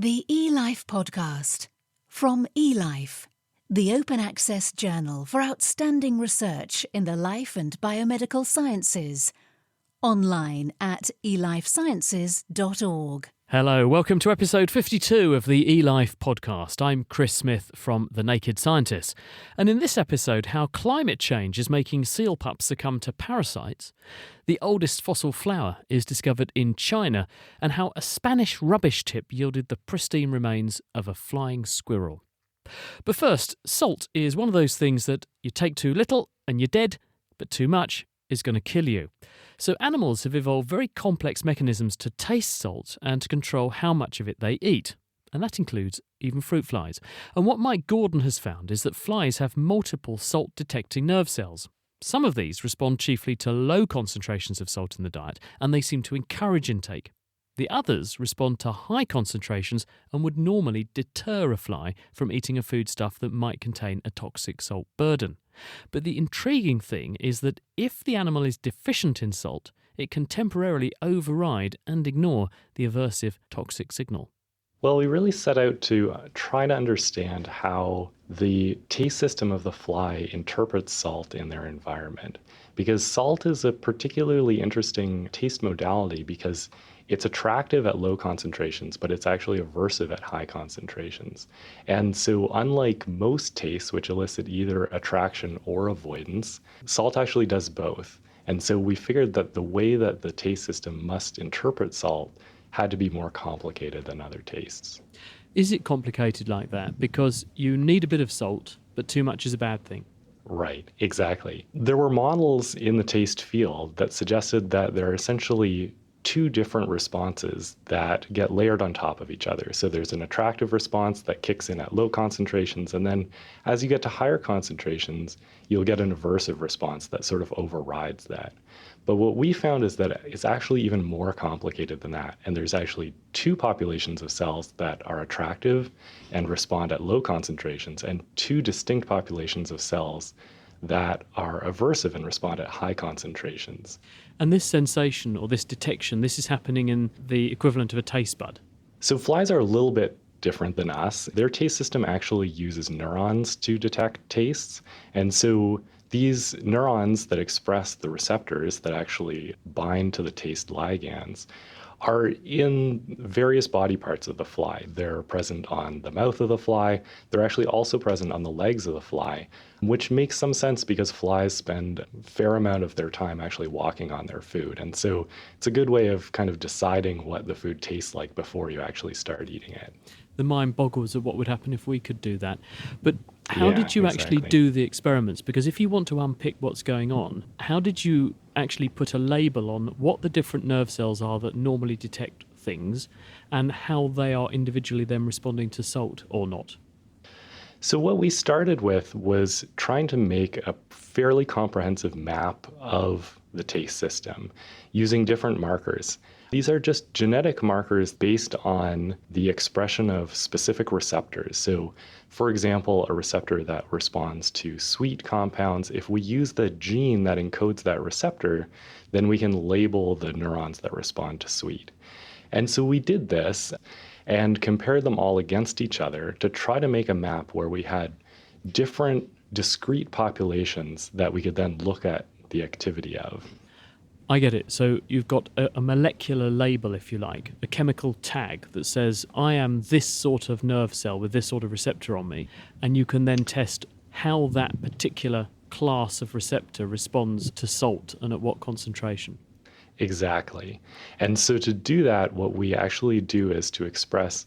The eLife podcast from eLife, the open access journal for outstanding research in the life and biomedical sciences. Online at elifesciences.org. Hello, welcome to episode 52 of the eLife podcast. I'm Chris Smith from The Naked Scientist. And in this episode, how climate change is making seal pups succumb to parasites, the oldest fossil flower is discovered in China, and how a Spanish rubbish tip yielded the pristine remains of a flying squirrel. But first, salt is one of those things that you take too little and you're dead, but too much is going to kill you. So animals have evolved very complex mechanisms to taste salt and to control how much of it they eat. And that includes even fruit flies. And what Mike Gordon has found is that flies have multiple salt-detecting nerve cells. Some of these respond chiefly to low concentrations of salt in the diet, and they seem to encourage intake. The others respond to high concentrations and would normally deter a fly from eating a foodstuff that might contain a toxic salt burden. But the intriguing thing is that if the animal is deficient in salt, it can temporarily override and ignore the aversive toxic signal. Well, we really set out to try to understand how the taste system of the fly interprets salt in their environment. Because salt is a particularly interesting taste modality because it's attractive at low concentrations, but it's actually aversive at high concentrations. And so unlike most tastes, which elicit either attraction or avoidance, salt actually does both. And so we figured that the way that the taste system must interpret salt had to be more complicated than other tastes. Is it complicated like that? Because you need a bit of salt, but too much is a bad thing. Right, exactly. There were models in the taste field that suggested that there are essentially two different responses that get layered on top of each other. So there's an attractive response that kicks in at low concentrations, and then as you get to higher concentrations, you'll get an aversive response that sort of overrides that. But what we found is that it's actually even more complicated than that, and there's actually two populations of cells that are attractive and respond at low concentrations, and two distinct populations of cells that are aversive and respond at high concentrations. And this sensation or this detection, this is happening in the equivalent of a taste bud. So flies are a little bit different than us. Their taste system actually uses neurons to detect tastes. And so these neurons that express the receptors that actually bind to the taste ligands are in various body parts of the fly. They're present on the mouth of the fly. They're actually also present on the legs of the fly, which makes some sense because flies spend a fair amount of their time actually walking on their food. And so it's a good way of kind of deciding what the food tastes like before you actually start eating it. The mind boggles at what would happen if we could do that. But how did you exactly. actually do the experiments? Because if you want to unpick what's going on, how did you actually put a label on what the different nerve cells are that normally detect things and how they are individually then responding to salt or not? So what we started with was trying to make a fairly comprehensive map of the taste system using different markers. These are just genetic markers based on the expression of specific receptors. So, for example, a receptor that responds to sweet compounds, if we use the gene that encodes that receptor, then we can label the neurons that respond to sweet. And so we did this and compared them all against each other to try to make a map where we had different discrete populations that we could then look at the activity of. I get it. So you've got a molecular label, if you like, a chemical tag that says, I am this sort of nerve cell with this sort of receptor on me, and you can then test how that particular class of receptor responds to salt and at what concentration. Exactly. And so to do that, what we actually do is to express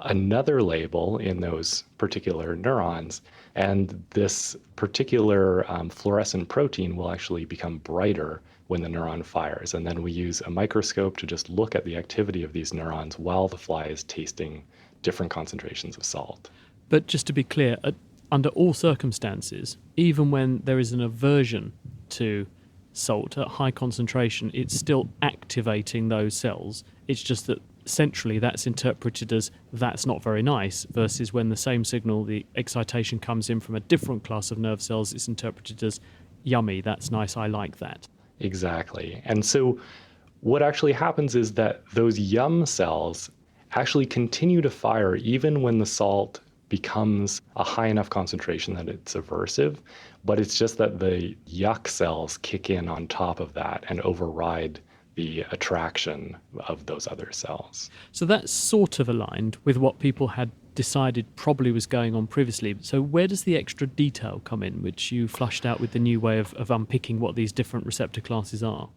another label in those particular neurons, and this particular fluorescent protein will actually become brighter when the neuron fires. And then we use a microscope to just look at the activity of these neurons while the fly is tasting different concentrations of salt. But just to be clear, under all circumstances, even when there is an aversion to salt at high concentration, it's still activating those cells. It's just that centrally that's interpreted as that's not very nice, versus when the same signal, the excitation comes in from a different class of nerve cells, it's interpreted as yummy, that's nice, I like that. Exactly. And so what actually happens is that those yum cells actually continue to fire even when the salt becomes a high enough concentration that it's aversive, but it's just that the yuck cells kick in on top of that and override the attraction of those other cells. So that's sort of aligned with what people had decided probably was going on previously. So where does the extra detail come in, which you flushed out with the new way of unpicking what these different receptor classes are?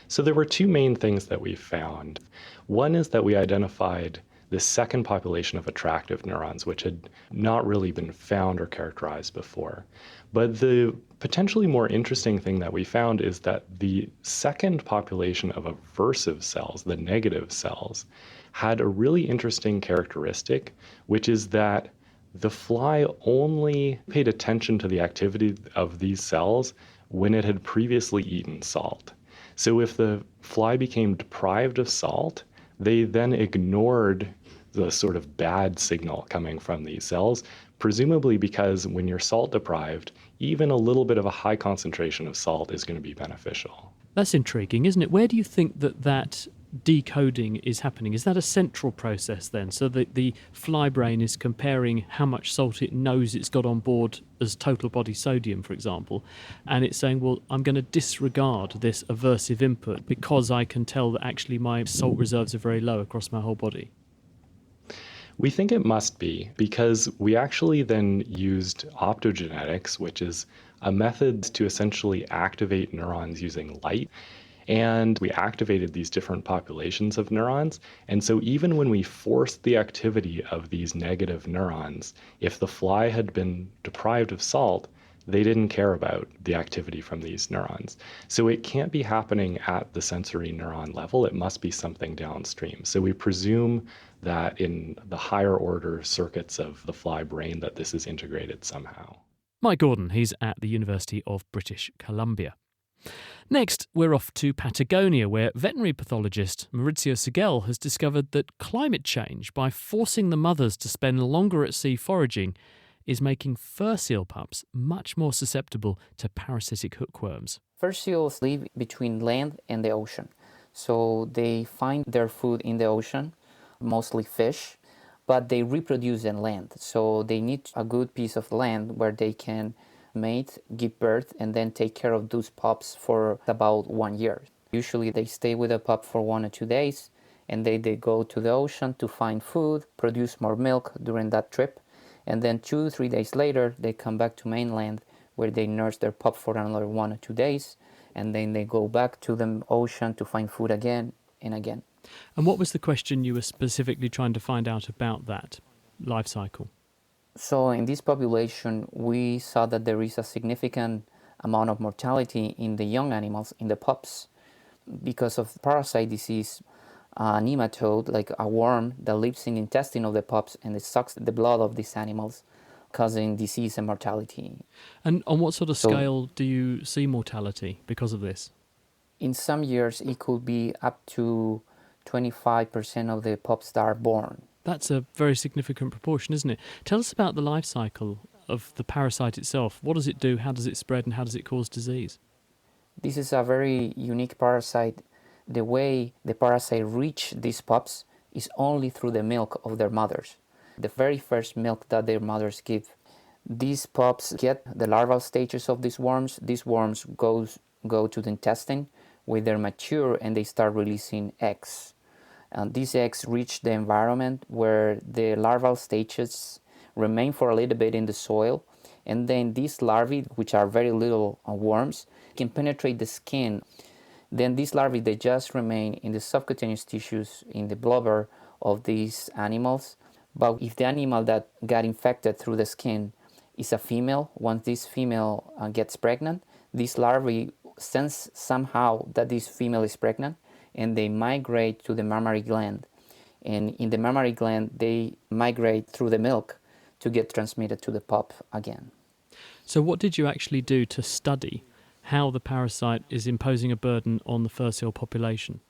So there were two main things that we found. One is that we identified this second population of attractive neurons, which had not really been found or characterized before. But the potentially more interesting thing that we found is that the second population of aversive cells, the negative cells, had a really interesting characteristic, which is that the fly only paid attention to the activity of these cells when it had previously eaten salt. So if the fly became deprived of salt, they then ignored the sort of bad signal coming from these cells, presumably because when you're salt deprived, even a little bit of a high concentration of salt is going to be beneficial. That's intriguing, isn't it? Where do you think that decoding is happening? Is that a central process then? So that the fly brain is comparing how much salt it knows it's got on board as total body sodium, for example, and it's saying, well, I'm going to disregard this aversive input because I can tell that actually my salt reserves are very low across my whole body. We think it must be because we actually then used optogenetics, which is a method to essentially activate neurons using light. And we activated these different populations of neurons. And so even when we forced the activity of these negative neurons, if the fly had been deprived of salt, they didn't care about the activity from these neurons. So it can't be happening at the sensory neuron level. It must be something downstream. So we presume that in the higher order circuits of the fly brain that this is integrated somehow. Mike Gordon, he's at the University of British Columbia. Next, we're off to Patagonia, where veterinary pathologist Maurizio Sigel has discovered that climate change, by forcing the mothers to spend longer at sea foraging, is making fur seal pups much more susceptible to parasitic hookworms. Fur seals live between land and the ocean, so they find their food in the ocean, mostly fish, but they reproduce in land, so they need a good piece of land where they can mate, give birth, and then take care of those pups for about 1 year. Usually they stay with a pup for 1 or 2 days, and they go to the ocean to find food, produce more milk during that trip, and then 2-3 days later they come back to mainland where they nurse their pup for another 1 or 2 days, and then they go back to the ocean to find food again and again. And what was the question you were specifically trying to find out about that life cycle? So in this population, we saw that there is a significant amount of mortality in the young animals, in the pups, because of parasite disease. A nematode, like a worm that lives in the intestine of the pups and it sucks the blood of these animals, causing disease and mortality. And on what sort of scale do you see mortality because of this? In some years, it could be up to 25% of the pups that are born. That's a very significant proportion, isn't it? Tell us about the life cycle of the parasite itself. What does it do? How does it spread? And how does it cause disease? This is a very unique parasite. The way the parasite reach these pups is only through the milk of their mothers. The very first milk that their mothers give. These pups get the larval stages of these worms. These worms go to the intestine where they're mature and they start releasing eggs. And these eggs reach the environment where the larval stages remain for a little bit in the soil, and then these larvae, which are very little worms, can penetrate the skin. Then these larvae, they just remain in the subcutaneous tissues, in the blubber of these animals. But if the animal that got infected through the skin is a female, once this female gets pregnant, these larvae sense somehow that this female is pregnant, and they migrate to the mammary gland. And in the mammary gland, they migrate through the milk to get transmitted to the pup again. So what did you actually do to study how the parasite is imposing a burden on the fur seal population?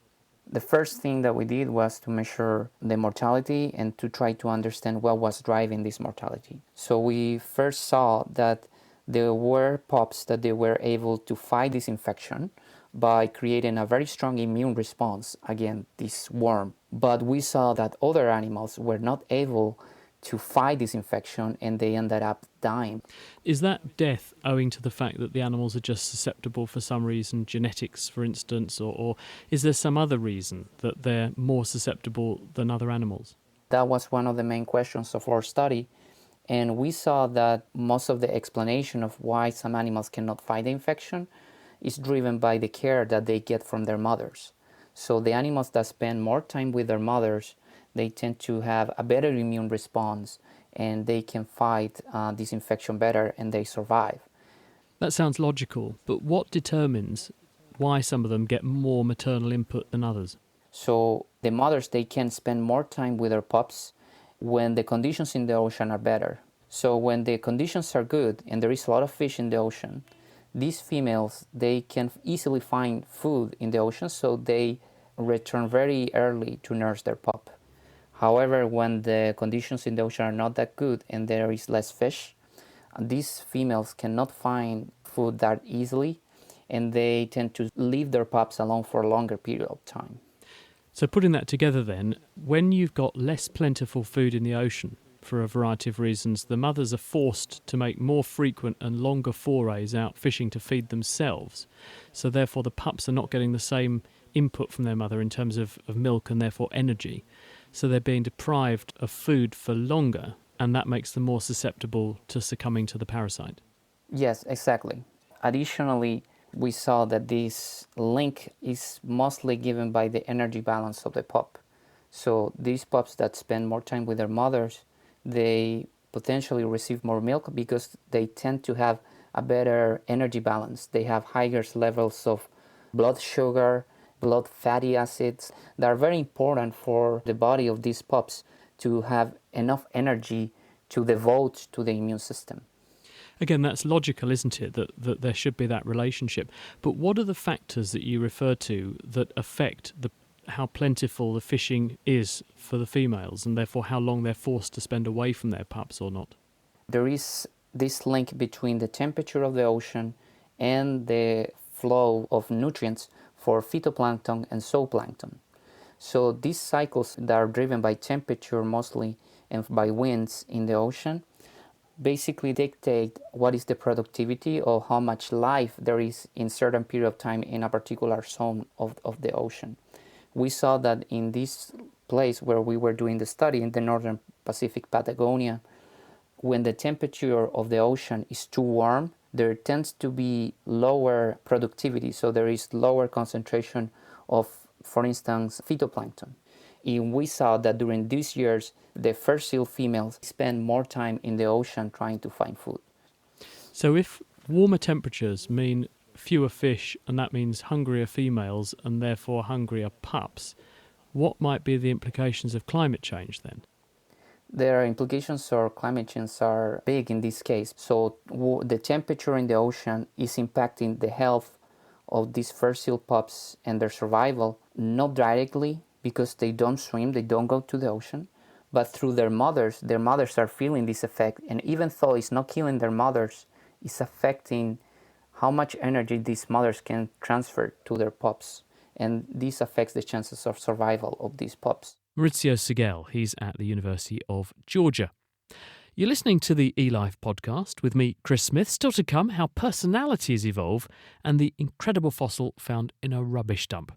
The first thing that we did was to measure the mortality and to try to understand what was driving this mortality. So we first saw that there were pups that they were able to fight this infection by creating a very strong immune response against this worm. But we saw that other animals were not able to fight this infection and they ended up dying. Is that death owing to the fact that the animals are just susceptible for some reason, genetics for instance, or is there some other reason that they're more susceptible than other animals? That was one of the main questions of our study. And we saw that most of the explanation of why some animals cannot fight the infection is driven by the care that they get from their mothers. So the animals that spend more time with their mothers, they tend to have a better immune response and they can fight this infection better and they survive. That sounds logical, but what determines why some of them get more maternal input than others? So the mothers, they can spend more time with their pups when the conditions in the ocean are better. So when the conditions are good and there is a lot of fish in the ocean, these females, they can easily find food in the ocean, so they return very early to nurse their pup. However, when the conditions in the ocean are not that good and there is less fish, these females cannot find food that easily and they tend to leave their pups alone for a longer period of time. So putting that together then, when you've got less plentiful food in the ocean, for a variety of reasons, the mothers are forced to make more frequent and longer forays out fishing to feed themselves. So therefore the pups are not getting the same input from their mother in terms of milk and therefore energy. So they're being deprived of food for longer, and that makes them more susceptible to succumbing to the parasite. Yes, exactly. Additionally, we saw that this link is mostly given by the energy balance of the pup. So these pups that spend more time with their mothers, they potentially receive more milk because they tend to have a better energy balance. They have higher levels of blood sugar, blood fatty acids that are very important for the body of these pups to have enough energy to devote to the immune system. Again, that's logical, isn't it, that there should be that relationship. But what are the factors that you refer to that affect how plentiful the fishing is for the females and therefore how long they're forced to spend away from their pups or not? There is this link between the temperature of the ocean and the flow of nutrients for phytoplankton and zooplankton. So these cycles that are driven by temperature mostly and by winds in the ocean basically dictate what is the productivity or how much life there is in certain period of time in a particular zone of the ocean. We saw that in this place where we were doing the study in the northern Pacific Patagonia, when the temperature of the ocean is too warm, there tends to be lower productivity, so there is lower concentration of, for instance, phytoplankton. And we saw that during these years, the fur seal females spend more time in the ocean trying to find food. So if warmer temperatures mean fewer fish, and that means hungrier females and therefore hungrier pups, what might be the implications of climate change then? Their implications for climate change are big in this case. So the temperature in the ocean is impacting the health of these fur seal pups and their survival, not directly because they don't swim, they don't go to the ocean, but through their mothers are feeling this effect. And even though it's not killing their mothers, it's affecting how much energy these mothers can transfer to their pups. And this affects the chances of survival of these pups. Maurizio Sigel, he's at the University of Georgia. You're listening to the eLife podcast with me, Chris Smith. Still to come, how personalities evolve and the incredible fossil found in a rubbish dump.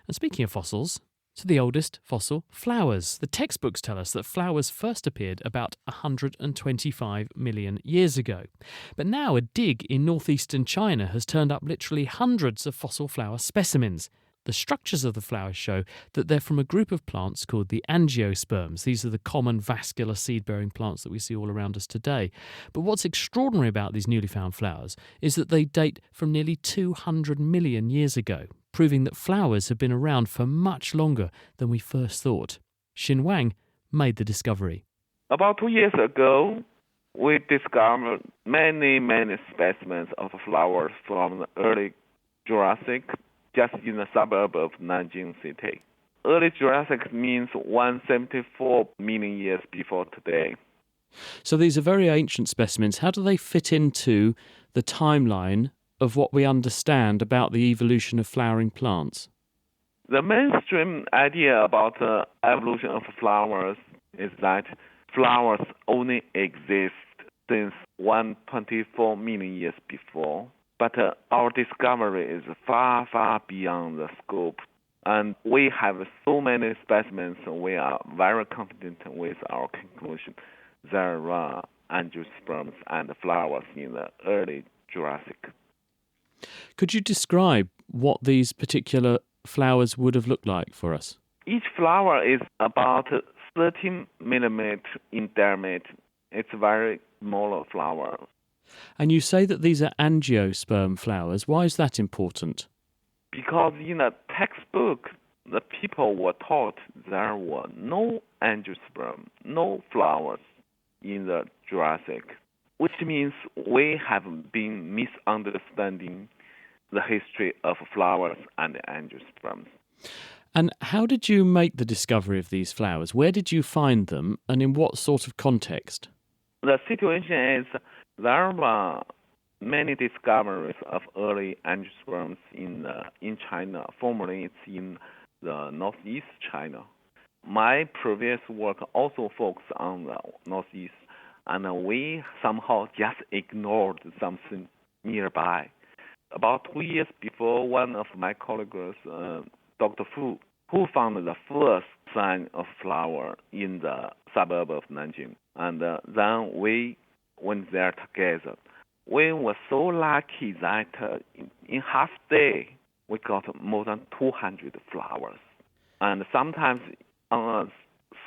And speaking of fossils, to the oldest fossil, flowers. The textbooks tell us that flowers first appeared about 125 million years ago. But now a dig in northeastern China has turned up literally hundreds of fossil flower specimens. The structures of the flowers show that they're from a group of plants called the angiosperms. These are the common vascular seed-bearing plants that we see all around us today. But what's extraordinary about these newly found flowers is that they date from nearly 200 million years ago, proving that flowers have been around for much longer than we first thought. Xin Wang made the discovery. About 2 years ago, we discovered many specimens of flowers from the early Jurassic just in the suburb of Nanjing City. Early Jurassic means 174 million years before today. So these are very ancient specimens. How do they fit into the timeline of what we understand about the evolution of flowering plants? The mainstream idea about the evolution of flowers is that flowers only exist since 124 million years before. But our discovery is far, far beyond the scope. And we have so many specimens, we are very confident with our conclusion. There are angiosperms and flowers in the early Jurassic. Could you describe what these particular flowers would have looked like for us? Each flower is about 13 millimeter in diameter. It's a very small flower. And you say that these are angiosperm flowers. Why is that important? Because in the textbook, the people were taught there were no angiosperm, no flowers in the Jurassic, which means we have been misunderstanding the history of flowers and angiosperms. And how did you make the discovery of these flowers? Where did you find them, and in what sort of context? The situation is there were many discoveries of early angiosperms in China. Formerly, it's in the northeast China. My previous work also focused on the northeast, and we somehow just ignored something nearby. About 2 years before, one of my colleagues, Dr. Fu, who found the first sign of flower in the suburb of Nanjing, and then we went there together. We were so lucky that in half day we got more than 200 flowers. And sometimes on a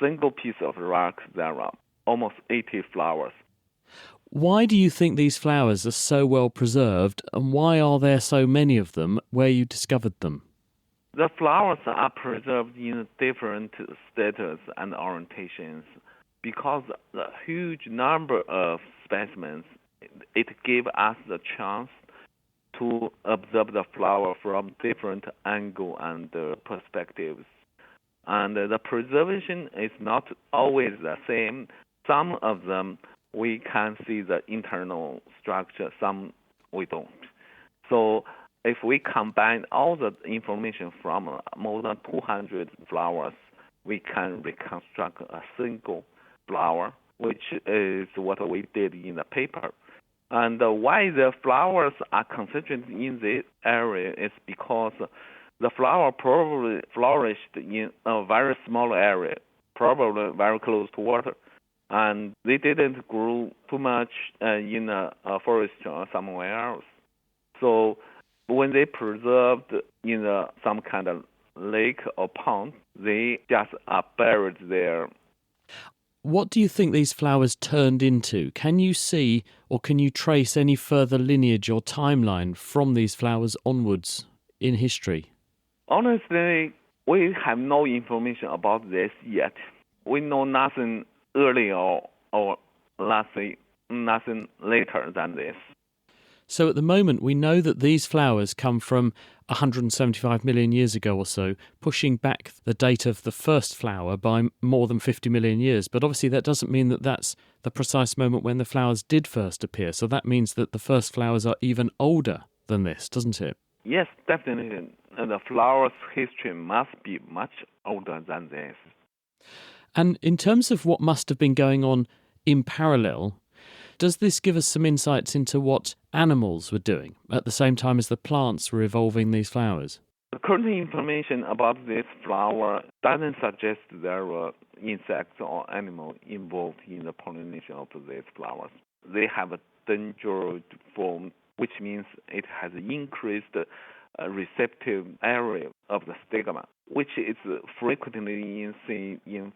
single piece of rock there are almost 80 flowers. Why do you think these flowers are so well preserved, and why are there so many of them where you discovered them? The flowers are preserved in different status and orientations because the huge number of specimens, it gave us the chance to observe the flower from different angles and perspectives. And the preservation is not always the same. Some of them we can see the internal structure, some we don't. So if we combine all the information from more than 200 flowers, we can reconstruct a single flower, which is what we did in the paper. And why the flowers are concentrated in this area is because the flower probably flourished in a very small area, probably very close to water. And they didn't grow too much in a forest or somewhere else. So when they preserved in some kind of lake or pond, they just are buried there. What do you think these flowers turned into? Can you see or can you trace any further lineage or timeline from these flowers onwards in history? Honestly, we have no information about this yet. We know nothing earlier or nothing later than this. So at the moment, we know that these flowers come from 175 million years ago or so, pushing back the date of the first flower by more than 50 million years. But obviously that doesn't mean that that's the precise moment when the flowers did first appear. So that means that the first flowers are even older than this, doesn't it? Yes, definitely. The flower's history must be much older than this. And in terms of what must have been going on in parallel, does this give us some insights into what animals were doing at the same time as the plants were evolving these flowers? The current information about this flower doesn't suggest there were insects or animals involved in the pollination of these flowers. They have a dendroid form, which means it has increased receptive area of the stigma, which is frequently seen in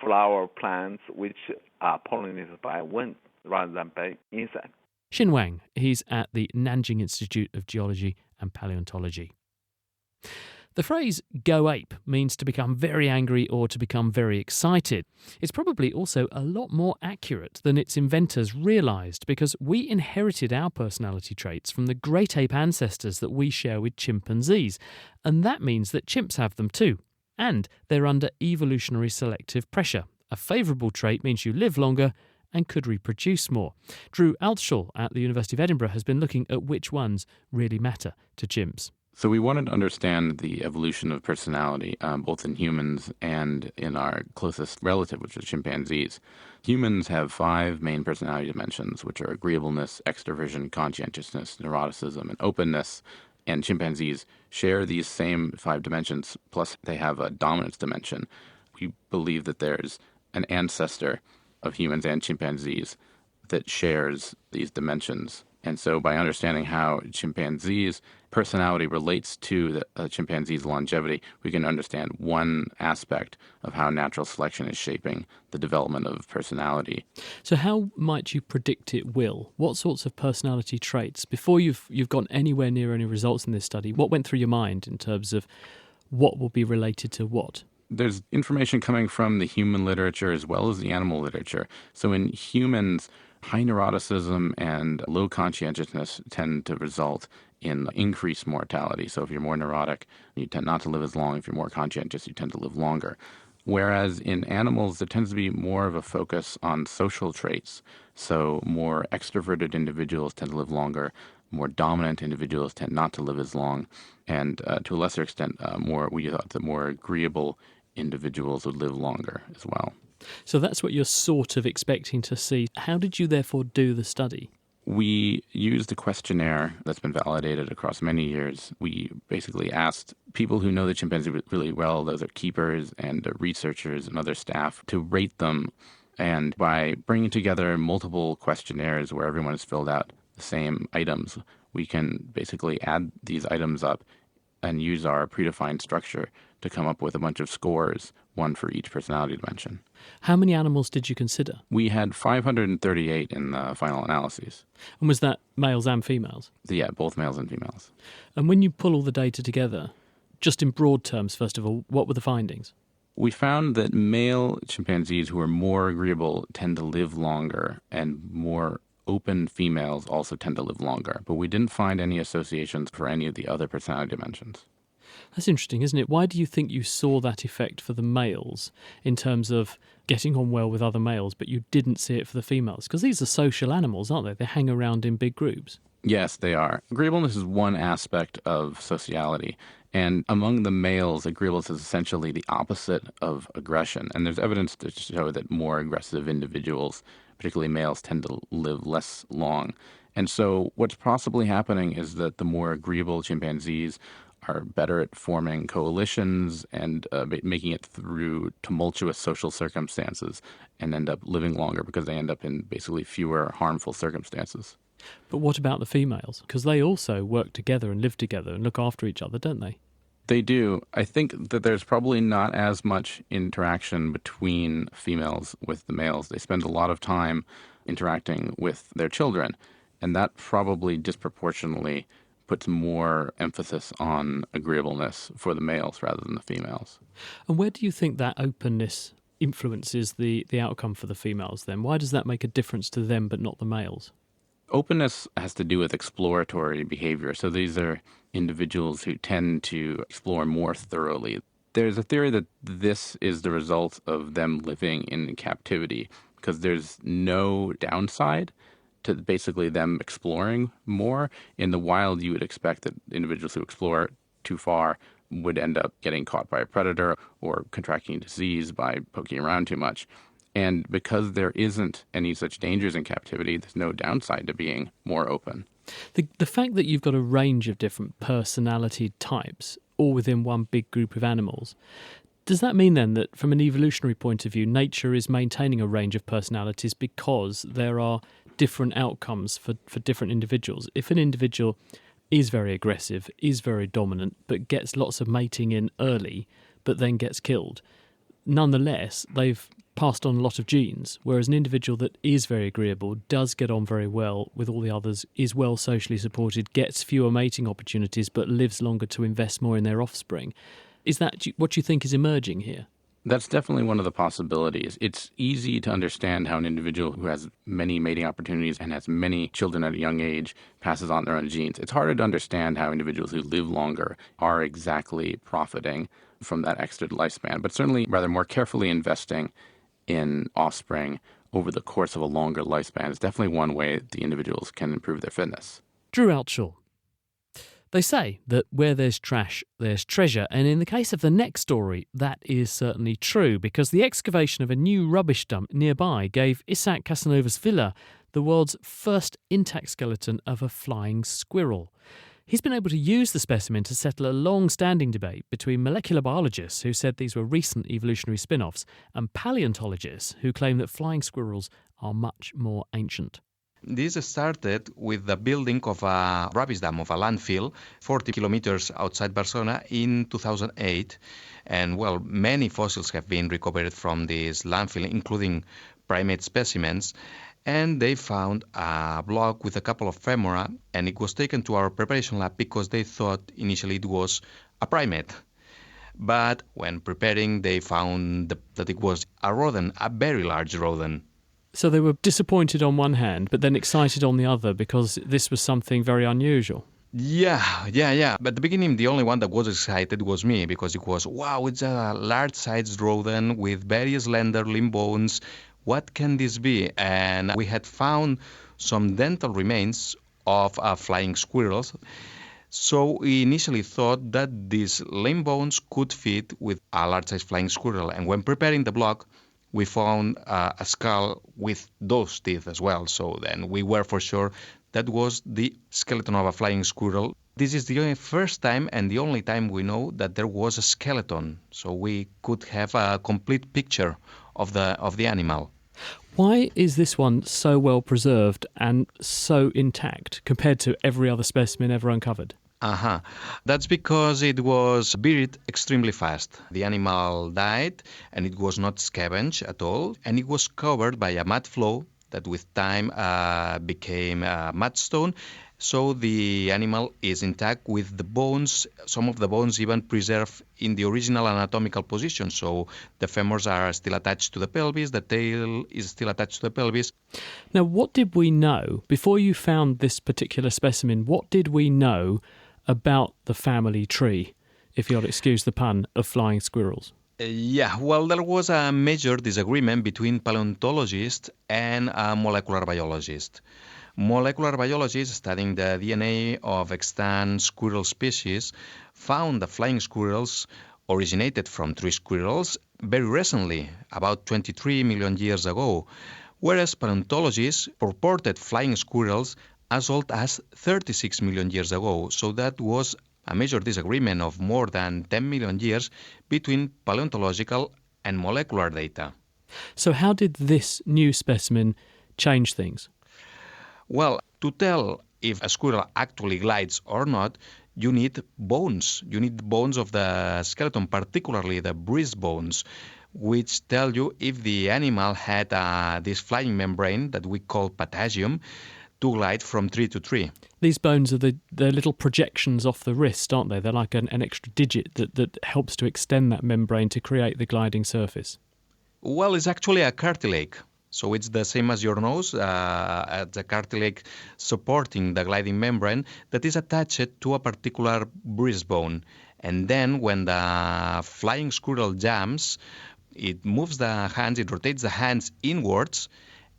flower plants which are pollinated by wind rather than by insects. Xin Wang, he's at the Nanjing Institute of Geology and Paleontology. The phrase go ape means to become very angry or to become very excited. It's probably also a lot more accurate than its inventors realised, because we inherited our personality traits from the great ape ancestors that we share with chimpanzees, and that means that chimps have them too. And they're under evolutionary selective pressure. A favourable trait means you live longer and could reproduce more. Drew Altschul at the University of Edinburgh has been looking at which ones really matter to chimps. So we wanted to understand the evolution of personality, both in humans and in our closest relative, which is chimpanzees. Humans have 5 main personality dimensions, which are agreeableness, extroversion, conscientiousness, neuroticism, and openness. And chimpanzees share these same 5 dimensions, plus they have a dominance dimension. We believe that there's an ancestor of humans and chimpanzees that shares these dimensions. And so by understanding how chimpanzees' personality relates to the chimpanzee's longevity, we can understand one aspect of how natural selection is shaping the development of personality. So how might you predict it will? What sorts of personality traits, before you've gone anywhere near any results in this study, what went through your mind in terms of what will be related to what? There's information coming from the human literature as well as the animal literature. So in humans, high neuroticism and low conscientiousness tend to result in increased mortality. So if you're more neurotic, you tend not to live as long. If you're more conscientious, you tend to live longer. Whereas in animals, there tends to be more of a focus on social traits. So more extroverted individuals tend to live longer. More dominant individuals tend not to live as long. And to a lesser extent, we thought that more agreeable individuals would live longer as well. So that's what you're sort of expecting to see. How did you therefore do the study? We used a questionnaire that's been validated across many years. We basically asked people who know the chimpanzee really well, those are keepers and researchers and other staff, to rate them. And by bringing together multiple questionnaires where everyone has filled out the same items, we can basically add these items up and use our predefined structure to come up with a bunch of scores, one for each personality dimension. How many animals did you consider? We had 538 in the final analyses. And was that males and females? Yeah, both males and females. And when you pull all the data together, just in broad terms, first of all, what were the findings? We found that male chimpanzees who are more agreeable tend to live longer, and more open females also tend to live longer. But we didn't find any associations for any of the other personality dimensions. That's interesting, isn't it? Why do you think you saw that effect for the males in terms of getting on well with other males, but you didn't see it for the females? Because these are social animals, aren't they? They hang around in big groups. Yes, they are. Agreeableness is one aspect of sociality. And among the males, agreeableness is essentially the opposite of aggression. And there's evidence to show that more aggressive individuals, particularly males, tend to live less long. And so what's possibly happening is that the more agreeable chimpanzees are better at forming coalitions and making it through tumultuous social circumstances and end up living longer because they end up in basically fewer harmful circumstances. But what about the females? Because they also work together and live together and look after each other, don't they? They do. I think that there's probably not as much interaction between females with the males. They spend a lot of time interacting with their children, and that probably disproportionately puts more emphasis on agreeableness for the males rather than the females. And where do you think that openness influences the outcome for the females then? Why does that make a difference to them but not the males? Openness has to do with exploratory behavior. So these are individuals who tend to explore more thoroughly. There's a theory that this is the result of them living in captivity because there's no downside to basically them exploring more. In the wild, you would expect that individuals who explore too far would end up getting caught by a predator or contracting disease by poking around too much. And because there isn't any such dangers in captivity, there's no downside to being more open. The fact that you've got a range of different personality types all within one big group of animals, does that mean then that from an evolutionary point of view, nature is maintaining a range of personalities because there are different outcomes for different individuals? If an individual is very aggressive, is very dominant, but gets lots of mating in early, but then gets killed, nonetheless, they've passed on a lot of genes, whereas an individual that is very agreeable, does get on very well with all the others, is well socially supported, gets fewer mating opportunities, but lives longer to invest more in their offspring. Is that what you think is emerging here? That's definitely one of the possibilities. It's easy to understand how an individual who has many mating opportunities and has many children at a young age passes on their own genes. It's harder to understand how individuals who live longer are exactly profiting from that extra lifespan, but certainly rather more carefully investing in offspring over the course of a longer lifespan is definitely one way the individuals can improve their fitness. Drew Altshaw. They say that where there's trash, there's treasure, and in the case of the next story, that is certainly true, because the excavation of a new rubbish dump nearby gave Isaac Casanovas Villa the world's first intact skeleton of a flying squirrel. He's been able to use the specimen to settle a long-standing debate between molecular biologists who said these were recent evolutionary spin-offs and paleontologists who claim that flying squirrels are much more ancient. This started with the building of a rubbish dam of a landfill 40 kilometers outside Barcelona in 2008. And, well, many fossils have been recovered from this landfill, including primate specimens. And they found a block with a couple of femora, and it was taken to our preparation lab because they thought initially it was a primate. But when preparing, they found that it was a rodent, a very large rodent. So they were disappointed on one hand, but then excited on the other because this was something very unusual. Yeah. But at the beginning, the only one that was excited was me because it was, wow, it's a large-sized rodent with very slender limb bones. What can this be? And we had found some dental remains of flying squirrels. So we initially thought that these limb bones could fit with a large-sized flying squirrel. And when preparing the block, we found a skull with those teeth as well. So then we were for sure that was the skeleton of a flying squirrel. This is the first time and the only time we know that there was a skeleton. So we could have a complete picture of the animal. Why is this one so well preserved and so intact compared to every other specimen ever uncovered? That's because it was buried extremely fast. The animal died and it was not scavenged at all, and it was covered by a mud flow that with time became mudstone. So the animal is intact with the bones, some of the bones even preserved in the original anatomical position. So the femurs are still attached to the pelvis, the tail is still attached to the pelvis. Now, what did we know, before you found this particular specimen, what did we know about the family tree, if you'll excuse the pun, of flying squirrels? Well, there was a major disagreement between paleontologists and molecular biologists. Molecular biologists studying the DNA of extant squirrel species found that flying squirrels originated from tree squirrels very recently, about 23 million years ago, whereas paleontologists purported flying squirrels as old as 36 million years ago. So that was a major disagreement of more than 10 million years between paleontological and molecular data. So how did this new specimen change things? Well, to tell if a squirrel actually glides or not, you need bones. You need bones of the skeleton, particularly the breast bones, which tell you if the animal had this flying membrane that we call patagium to glide from tree to tree. These bones are the little projections off the wrist, aren't they? They're like an extra digit that helps to extend that membrane to create the gliding surface. Well, it's actually a cartilage. So it's the same as your nose, the cartilage supporting the gliding membrane that is attached to a particular breastbone. And then when the flying squirrel jumps, it moves the hands, it rotates the hands inwards,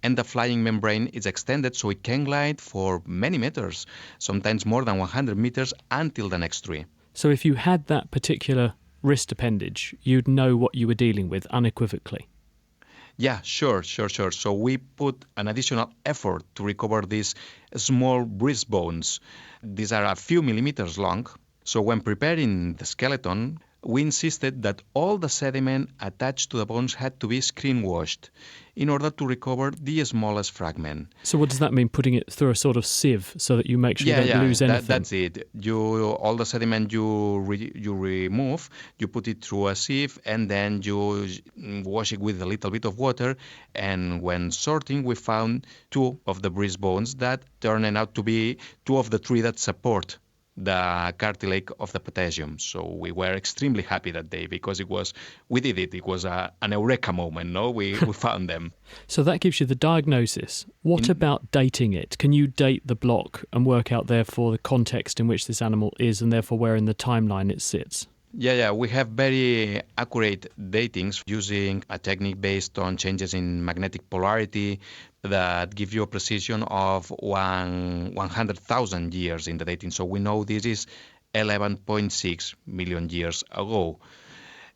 and the flying membrane is extended so it can glide for many meters, sometimes more than 100 meters until the next tree. So if you had that particular wrist appendage, you'd know what you were dealing with unequivocally. Yeah, sure. So we put an additional effort to recover these small breast bones. These are a few millimeters long. So when preparing the skeleton, we insisted that all the sediment attached to the bones had to be screen washed in order to recover the smallest fragment. So what does that mean, putting it through a sort of sieve so that you make sure you don't lose anything? That's it. All the sediment you remove, you put it through a sieve and then you wash it with a little bit of water. And when sorting, we found two of the breast bones that turned out to be two of the three that support the cartilage of the patagium. So we were extremely happy that day because we did it. It was an eureka moment, no? We found them. So that gives you the diagnosis. What about dating it? Can you date the block and work out, therefore, the context in which this animal is and therefore where in the timeline it sits? Yeah, we have very accurate datings using a technique based on changes in magnetic polarity that give you a precision of 100,000 years in the dating. So we know this is 11.6 million years ago.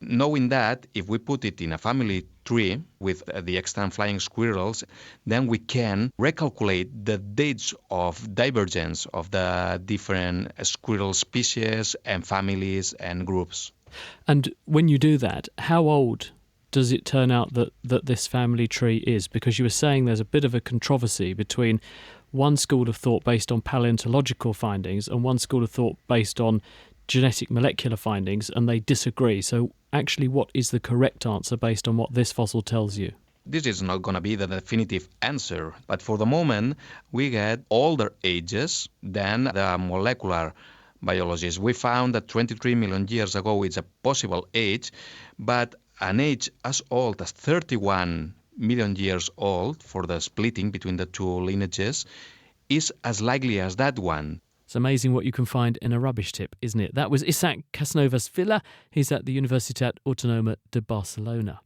Knowing that, if we put it in a family tree with the extant flying squirrels, then we can recalculate the dates of divergence of the different squirrel species and families and groups. And when you do that, how old does it turn out that this family tree is? Because you were saying there's a bit of a controversy between one school of thought based on paleontological findings and one school of thought based on genetic molecular findings, and they disagree. So actually, what is the correct answer based on what this fossil tells you? This is not going to be the definitive answer, but for the moment, we get older ages than the molecular biologists. We found that 23 million years ago is a possible age, but an age as old as 31 million years old for the splitting between the two lineages is as likely as that one. It's amazing what you can find in a rubbish tip, isn't it? That was Isaac Casanovas Villa. He's at the Universitat Autonoma de Barcelona.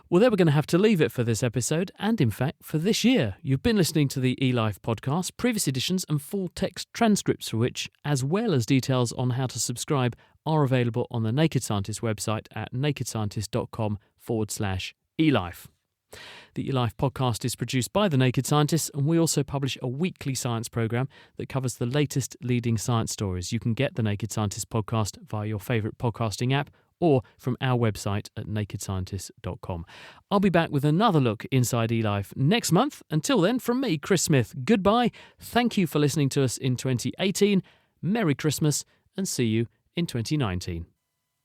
Well, there we're going to have to leave it for this episode, and in fact, for this year. You've been listening to the eLife podcast, previous editions and full text transcripts for which, as well as details on how to subscribe, are available on the Naked Scientist website at nakedscientist.com/eLife. The eLife podcast is produced by The Naked Scientists, and we also publish a weekly science programme that covers the latest leading science stories. You can get The Naked Scientists podcast via your favourite podcasting app or from our website at nakedscientists.com. I'll be back with another look inside eLife next month. Until then, from me, Chris Smith, goodbye. Thank you for listening to us in 2018. Merry Christmas, and see you in 2019.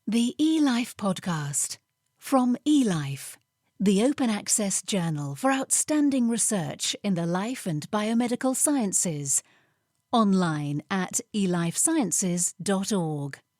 The eLife podcast from eLife, the open access journal for outstanding research in the life and biomedical sciences. Online at elifesciences.org.